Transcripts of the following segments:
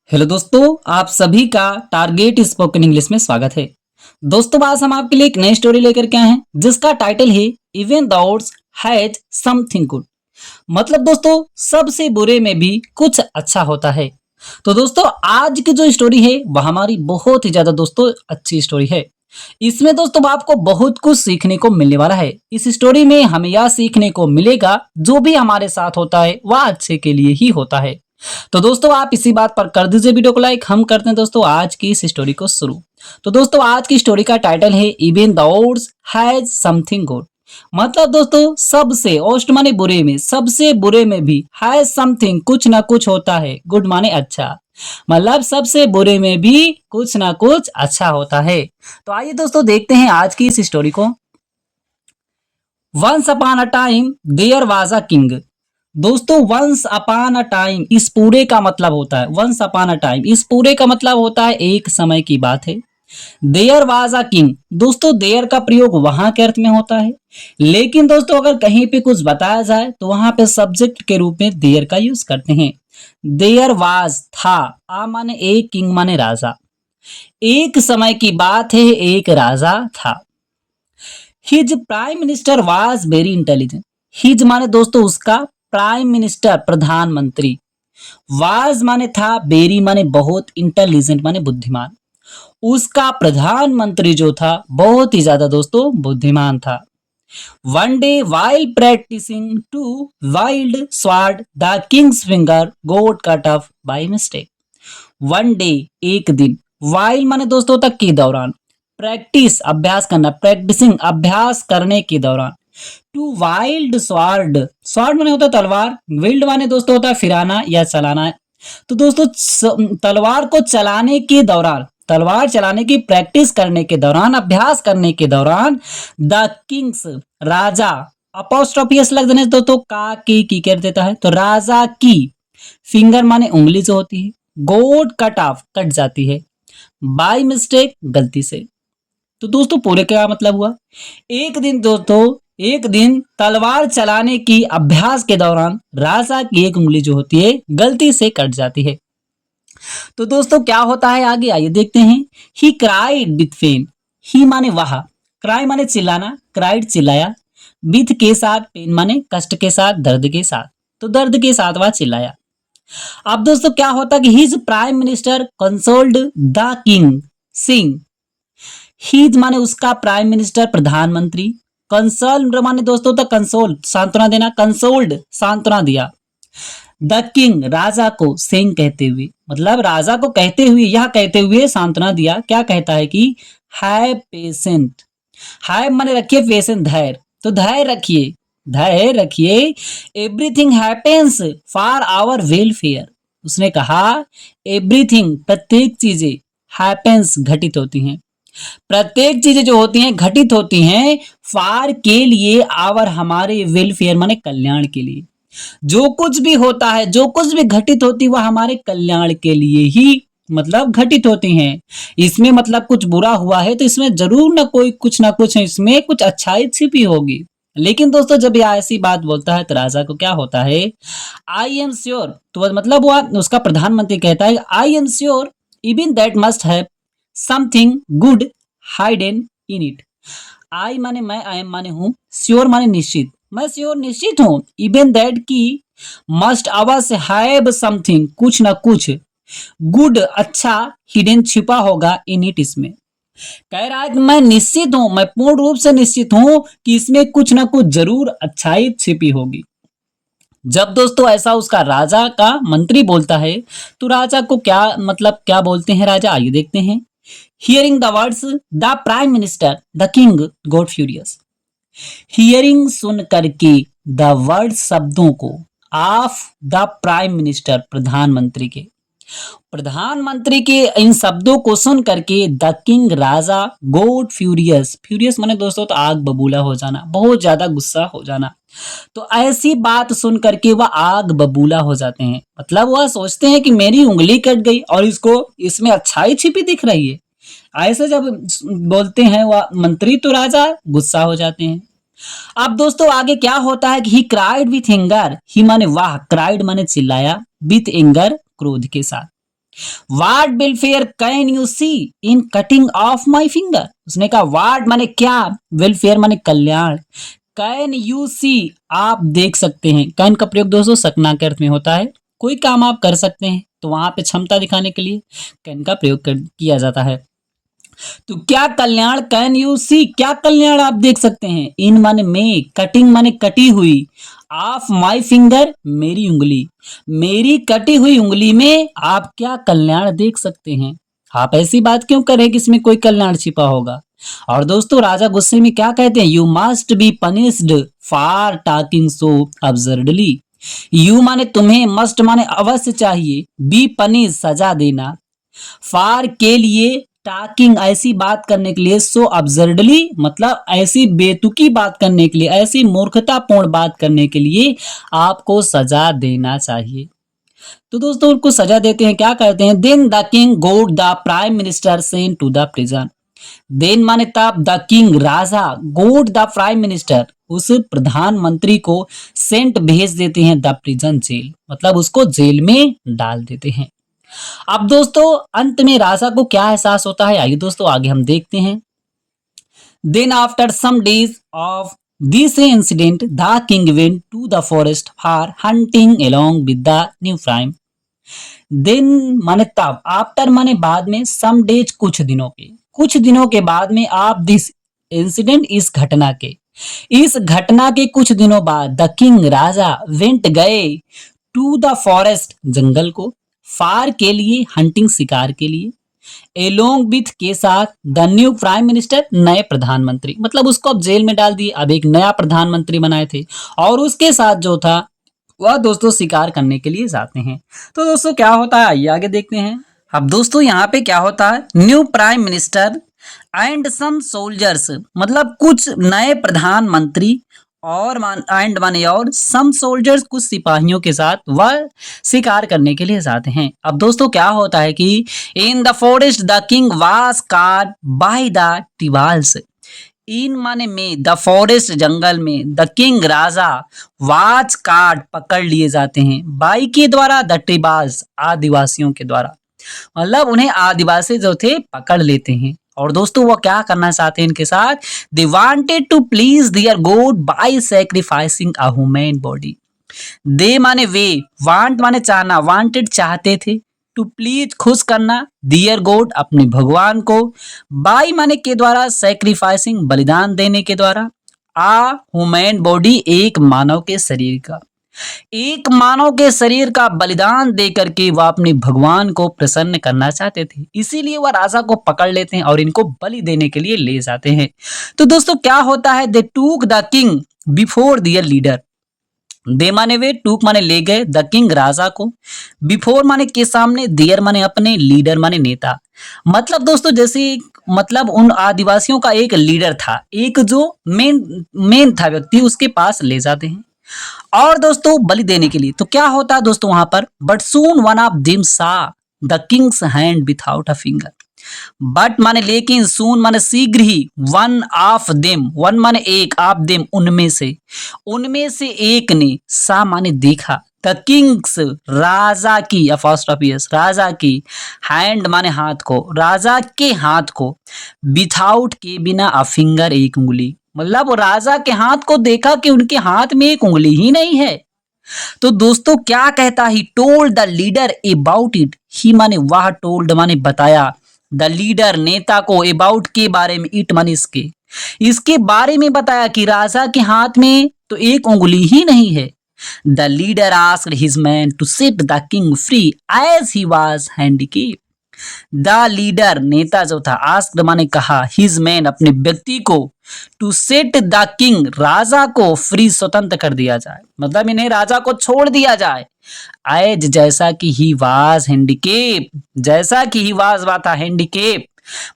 Hello दोस्तों, आप सभी का टारगेट स्पोकन इंग्लिश में स्वागत है। दोस्तों, आज हम आपके लिए एक नई स्टोरी लेकर के आए हैं जिसका टाइटल है even the odds has something good. मतलब दोस्तों, सबसे बुरे में भी कुछ अच्छा होता है। तो दोस्तों, आज की जो स्टोरी है वह हमारी बहुत ही ज्यादा दोस्तों अच्छी स्टोरी है। इसमें दोस्तों आपको बहुत कुछ सीखने को मिलने वाला है। इस स्टोरी में हमें यह सीखने को मिलेगा जो भी हमारे साथ होता है वह अच्छे के लिए ही होता है। तो दोस्तों, आप इसी बात पर कर दीजिए वीडियो को लाइक। हम करते हैं दोस्तों आज की इस स्टोरी को शुरू। तो दोस्तों, आज की स्टोरी का टाइटल है even the odds has something good. मतलब दोस्तों, सबसे ओस्ट माने बुरे में, सबसे बुरे में भी हैज समथिंग कुछ ना कुछ होता है, गुड माने अच्छा। मतलब सबसे बुरे में भी कुछ ना कुछ अच्छा होता है। तो आइए दोस्तों देखते हैं आज की इस स्टोरी को। Once upon a time there was a king. दोस्तों, वंस अपॉन अ टाइम इस पूरे का मतलब होता है, वंस अपॉन अ टाइम इस पूरे का मतलब होता है एक समय की बात है। There was a king. दोस्तों, देयर का प्रयोग वहां के अर्थ में होता है, लेकिन दोस्तों अगर कहीं पे कुछ बताया जाए तो वहां पे सब्जेक्ट के रूप में देयर का यूज करते हैं। देयर वाज था, आ माने एक, किंग माने राजा। एक समय की बात है, एक राजा था। His prime minister was very intelligent. His माने दोस्तों उसका, प्राइम मिनिस्टर प्रधानमंत्री, वाज माने था, वेरी माने बहुत, इंटेलिजेंट माने बुद्धिमान। उसका प्रधानमंत्री जो था बहुत ही ज्यादा दोस्तों बुद्धिमान था। One day while practicing to wield sword the king's finger got cut off by mistake. One day एक दिन, वाइल माने दोस्तों तक के दौरान, प्रैक्टिस अभ्यास करना, प्रैक्टिसिंग अभ्यास करने के दौरान, टू वाइल्ड स्वार्ड, स्वार्ड माने होता है तलवार, विल्ड माने दोस्तों होता है फिराना या चलाना। तो दोस्तों तलवार को चलाने के दौरान, तलवार चलाने की प्रैक्टिस करने के दौरान, अभ्यास करने के दौरान, the Kings Raja, apostrophe S लग देने दोस्तों का की कर देता है, तो राजा की, फिंगर माने उंगली जो होती है, गोट कट ऑफ कट जाती है, बाय मिस्टेक गलती से। तो दोस्तों पूरे क्या मतलब हुआ, एक दिन दोस्तों, एक दिन तलवार चलाने की अभ्यास के दौरान राजा की एक उंगली जो होती है गलती से कट जाती है। तो दोस्तों क्या होता है आगे, आइए देखते हैं। He cried with pain. He माने वह, क्राई माने चिल्लाना, क्राइड चिल्लाया, विथ के साथ, पेन माने कष्ट के साथ, दर्द के साथ, तो दर्द के साथ वह चिल्लाया। अब दोस्तों क्या होता कि his prime minister consoled the king saying. His माने उसका, प्राइम मिनिस्टर प्रधानमंत्री, कंसोल माने दोस्तों तो कंसोल सांत्वना देना, कंसोल्ड सांत्वना दिया, द किंग राजा को, सिंग कहते हुए, मतलब राजा को कहते हुए, यह कहते हुए सांत्वना दिया। क्या कहता है कि हैव पेशेंट, हैव माने रखिए, पेशेंट धैर्य, तो धैर्य रखिए, धैर्य रखिए, everything happens for our welfare. उसने कहा एवरीथिंग प्रत्येक चीजें, हैपेंस घटित होती हैं, प्रत्येक चीजें जो होती हैं घटित होती हैं, फार के लिए, आवर हमारे, वेलफेयर माने कल्याण के लिए। जो कुछ भी होता है, जो कुछ भी घटित होती है वह हमारे कल्याण के लिए ही मतलब घटित होती हैं। इसमें मतलब कुछ बुरा हुआ है तो इसमें जरूर ना कोई कुछ ना कुछ है, इसमें कुछ अच्छाई छिपी होगी। लेकिन दोस्तों जब यह ऐसी बात बोलता है तो राजा को क्या होता है, आई एम श्योर, तो मतलब वह उसका प्रधानमंत्री कहता है I am sure even that must have something good hidden in it. I माने मैं, आई एम माने हूं, श्योर माने निश्चित, मैं श्योर निश्चित हूं, इवन दैट की, मस्ट अवश्य, हैव समथिंग कुछ ना कुछ, गुड अच्छा, हिडन छिपा होगा, इन इट इसमें। कह रहा है कि मैं निश्चित हूं, मैं पूर्ण रूप से निश्चित हूं कि इसमें कुछ ना कुछ जरूर अच्छाई छिपी होगी। जब दोस्तों ऐसा उसका राजा का मंत्री बोलता है तो राजा को क्या मतलब क्या बोलते हैं राजा, आइए देखते हैं। Hearing the words the prime minister the king got furious. Hearing सुन करके, द वर्ड शब्दों को, ऑफ द प्राइम मिनिस्टर प्रधानमंत्री के, प्रधानमंत्री के इन शब्दों को सुन करके द किंग राजा गोट फ्यूरियस, फ्यूरियस माने दोस्तों तो आग बबूला हो जाना, बहुत ज्यादा गुस्सा हो जाना। तो ऐसी बात सुन करके वह आग बबूला हो जाते हैं, मतलब वह सोचते हैं कि मेरी उंगली कट गई और इसको, इसमें अच्छाई छिपी दिख रही है। ऐसे जब बोलते हैं वह मंत्री तो राजा गुस्सा हो जाते हैं। अब दोस्तों आगे क्या होता है कि ही क्राइड विथ एंगर, ही माने वाह, क्राइड माने चिल्लाया, विथ एंगर क्रोध के साथ। What welfare can you see in cutting off my finger. उसने कहा व्हाट माने क्या, वेलफेयर माने कल्याण, कैन यू सी आप देख सकते हैं। कैन का प्रयोग दोस्तों सकना के अर्थ में होता है, कोई काम आप कर सकते हैं तो वहां पे क्षमता दिखाने के लिए कैन का प्रयोग किया जाता है। तो क्या कल्याण, कैन यू सी क्या कल्याण आप देख सकते हैं, इन माने में, कटिंग माने कटी हुई, ऑफ माई फिंगर मेरी उंगली, मेरी कटी हुई उंगली में आप क्या कल्याण देख सकते हैं। आप ऐसी बात क्यों करें कि इसमें कोई कल्याण छिपा होगा। और दोस्तों राजा गुस्से में क्या कहते हैं, you must be punished for talking so absurdly. You माने तुम्हें, मस्ट माने अवश्य चाहिए, बी पनिश सजा देना, फार के लिए, टॉकिंग ऐसी बात करने के लिए, सो अब्सर्डली मतलब ऐसी बेतुकी बात करने के लिए, ऐसी मूर्खतापूर्ण बात करने के लिए आपको सजा देना चाहिए। तो दोस्तों उनको सजा देते हैं, क्या कहते हैं, then the king got the prime minister sent to the prison. Then माने तब, द किंग राजा, गोड द प्राइम मिनिस्टर उस प्रधानमंत्री को, सेंट भेज देते हैं, द प्रिजन जेल मतलब उसको जेल में डाल देते हैं। अब दोस्तों अंत में राजा को क्या एहसास होता है, आइए दोस्तों आगे हम देखते हैं। Then after some days of this incident the king went to the forest for hunting along with the new prime. Then माने तब, आफ्टर माने बाद में, सम डेज कुछ दिनों के, कुछ दिनों के बाद में, आप दिस इंसिडेंट इस घटना के, इस घटना के कुछ दिनों बाद, द किंग राजा, वेंट गए, टू द फॉरेस्ट जंगल को, फार के लिए, हंटिंग शिकार के लिए, एलोंग विथ के साथ, द न्यू प्राइम मिनिस्टर नए प्रधानमंत्री मतलब उसको अब जेल में डाल दिए, अब एक नया प्रधानमंत्री बनाए थे और उसके साथ जो था वह दोस्तों शिकार करने के लिए जाते हैं। तो दोस्तों क्या होता है आइए आगे देखते हैं। अब दोस्तों यहाँ पे क्या होता है, new prime minister and some soldiers मतलब कुछ नए प्रधानमंत्री और एंड माने और, सम सोल्जर्स कुछ सिपाहियों के साथ वह शिकार करने के लिए जाते हैं। अब दोस्तों क्या होता है कि in the forest the king was caught by the tribals. In माने में, द फॉरेस्ट जंगल में, द किंग राजा, वाज कॉट पकड़ लिए जाते हैं, बाई के द्वारा, द टिबाल्स आदिवासियों के द्वारा मतलब उन्हें आदिवासी जो थे पकड़ लेते हैं। और दोस्तों वो क्या करना चाहते हैं इनके साथ, they wanted to please their god by sacrificing a human body. They माने वे, वांट माने चाहना, वांटेड चाहते थे, टू प्लीज खुश करना, दियर गॉड अपने भगवान को, बाय माने के द्वारा, सैक्रिफाइसिंग बलिदान देने के द्वारा, आ ह्यूमन बॉडी एक मानव के शरीर का, एक मानव के शरीर का बलिदान दे करके वह अपने भगवान को प्रसन्न करना चाहते थे, इसीलिए वह राजा को पकड़ लेते हैं और इनको बलि देने के लिए ले जाते हैं। तो दोस्तों क्या होता है, they took the king before their leader. They माने वे, टूक माने ले गए, द किंग राजा को, बिफोर माने के सामने, दियर माने अपने, लीडर माने नेता। मतलब दोस्तों जैसे मतलब उन आदिवासियों का एक लीडर था, एक जो मेन था व्यक्ति, उसके पास ले जाते हैं और दोस्तों बलि देने के लिए। तो क्या होता है दोस्तों वहां पर, but soon one of them saw the king's hand without a finger. But माने लेकिन, सून माने शीघ्र ही, वन ऑफ देम, वन माने एक, ऑफ देम उनमें से एक ने, सा माने देखा, द किंग्स राजा की, अपोस्ट्रोफियस राजा की, हैंड माने हाथ को, राजा के हाथ को, विथआउट के बिना, अ फिंगर एक उंगली मतलब राजा के हाथ को देखा कि उनके हाथ में एक उंगली ही नहीं है। तो दोस्तों क्या कहता, he told the leader about it, he माने वह, टोल्ड माने बताया, द लीडर नेता को, अबाउट के बारे में, इट माने इसके बारे में बताया कि राजा के हाथ में तो एक उंगली ही नहीं है। The leader asked his man to set the king free as he was handicapped. The leader नेता जो था, आस्क्ड माने कहा, हिज मैन अपने व्यक्ति को, टू सेट द किंग राजा को, फ्री स्वतंत्र कर दिया जाए मतलब इन्हें राजा को छोड़ दिया जाए, एज जैसा कि ही वाज हैंडिकेप, जैसा कि ही वाज था हैंडिकेप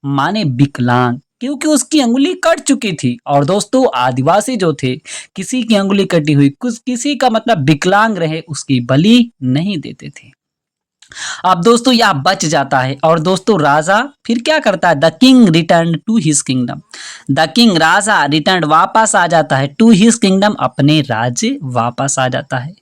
माने विकलांग, क्योंकि उसकी अंगुली कट चुकी थी। और दोस्तों आदिवासी जो थे, किसी की अंगुली कटी हुई, कुछ किसी का मतलब विकलांग रहे, उसकी बलि नहीं देते थे। अब दोस्तों यह बच जाता है और दोस्तों राजा फिर क्या करता है, the king return to his kingdom. The king राजा रिटर्न वापस आ जाता है, टू हिज किंगडम अपने राज्य वापस आ जाता है।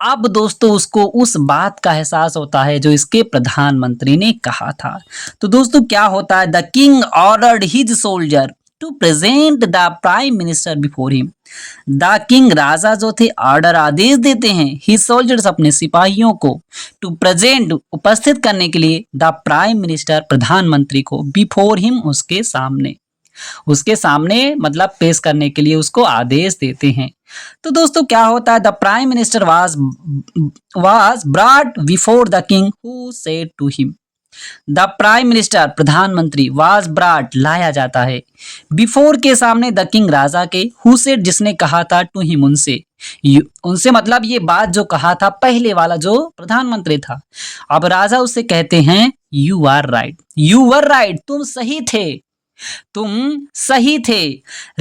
अब दोस्तों उसको उस बात का एहसास होता है जो इसके प्रधानमंत्री ने कहा था। तो दोस्तों क्या होता है, the king ordered his soldier to present the prime minister before him. The king राजा जो थे ऑर्डर आदेश देते हैं ही सोल्जर्स अपने सिपाहियों को टू प्रेजेंट उपस्थित करने के लिए द प्राइम मिनिस्टर प्रधानमंत्री को बिफोर हिम उसके सामने मतलब पेश करने के लिए उसको आदेश देते हैं। तो दोस्तों क्या होता है, the prime minister was brought before the king who said to him. The prime minister प्रधानमंत्री वाज ब्रॉट लाया जाता है, बिफोर के सामने द किंग राजा के, हु सेड जिसने कहा था, टू हिम उनसे मतलब ये बात जो कहा था पहले वाला जो प्रधानमंत्री था। अब राजा उससे कहते हैं यू आर राइट, तुम सही थे।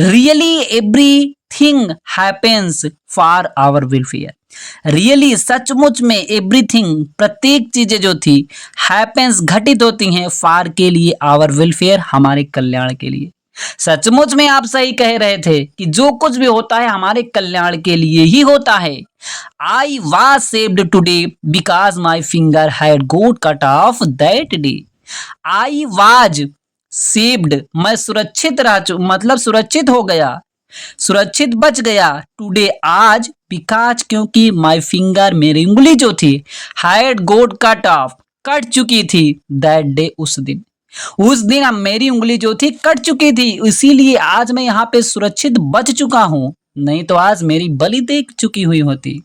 Really everything happens for our welfare. Really सचमुच में एवरीथिंग प्रत्येक चीजें जो थी हैपेंस घटित होती हैं फॉर के लिए, आवर वेलफेयर हमारे कल्याण के लिए। सचमुच में आप सही कह रहे थे कि जो कुछ भी होता है हमारे कल्याण के लिए ही होता है। I was saved today because my finger had got cut off that day. I was saved मैं सुरक्षित मतलब सुरक्षित हो गया, सुरक्षित बच गया, टुडे आज, बिकॉज क्योंकि माई फिंगर मेरी उंगली जो थी हैड गोट कट ऑफ कट चुकी थी, दैट डे उस दिन अब मेरी उंगली जो थी कट चुकी थी, इसीलिए आज मैं यहाँ पे सुरक्षित बच चुका हूं, नहीं तो आज मेरी बलि दे चुकी हुई होती।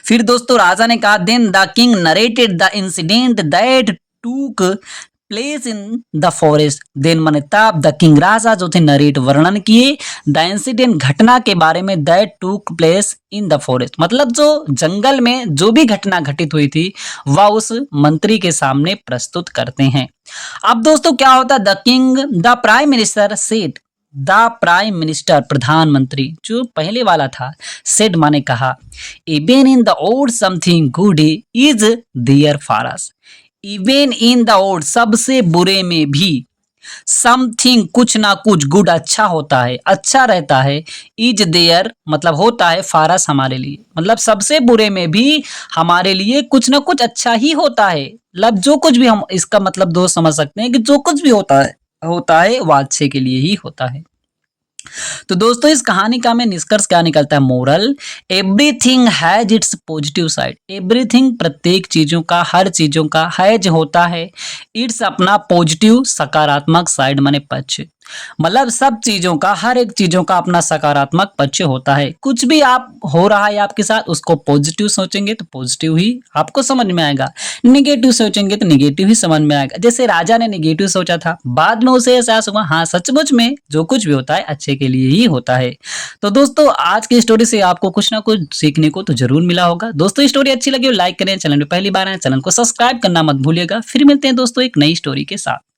फिर दोस्तों राजा ने कहा, then the king narrated the incident that took place in the forest. Then माने तब द किंग राजा जो थे नरेट वर्णन किए द इंसिडेंट घटना के बारे में, that took place in the forest मतलब जो जंगल में जो भी घटना घटित हुई थी वह उस मंत्री के सामने प्रस्तुत करते हैं। अब दोस्तों क्या होता है, the king the prime minister said, the prime minister प्रधानमंत्री जो पहले वाला था, सेड माने कहा, even in the odd something good is there for us. Even in the odd सबसे बुरे में भी, समथिंग कुछ ना कुछ गुड अच्छा होता है, अच्छा रहता है, इज देयर मतलब होता है, फारस हमारे लिए मतलब सबसे बुरे में भी हमारे लिए कुछ ना कुछ अच्छा ही होता है। मतलब जो कुछ भी हम इसका मतलब दोस्त समझ सकते हैं कि जो कुछ भी होता है वो अच्छे के लिए ही होता है। तो दोस्तों इस कहानी का में निष्कर्ष क्या निकलता है, moral, everything has its positive side. Everything प्रत्येक चीजों का, हर चीजों का हैज होता है इट्स अपना पॉजिटिव सकारात्मक साइड माने पक्ष, मतलब सब चीजों का, हर एक चीजों का अपना सकारात्मक पक्ष होता है। कुछ भी आप हो रहा है आपके साथ उसको पॉजिटिव सोचेंगे तो पॉजिटिव ही आपको समझ में आएगा, निगेटिव सोचेंगे तो निगेटिव ही समझ में आएगा। जैसे राजा ने निगेटिव सोचा था, बाद में उसे एहसास हुआ हाँ सचमुच में जो कुछ भी होता है अच्छे के लिए ही होता है। तो दोस्तों आज की स्टोरी से आपको कुछ ना कुछ सीखने को तो जरूर मिला होगा। दोस्तों स्टोरी अच्छी लगी हो लाइक करें, चैनल में पहली बार आए चैनल को सब्सक्राइब करना मत भूलिएगा। फिर मिलते हैं दोस्तों एक नई स्टोरी के साथ।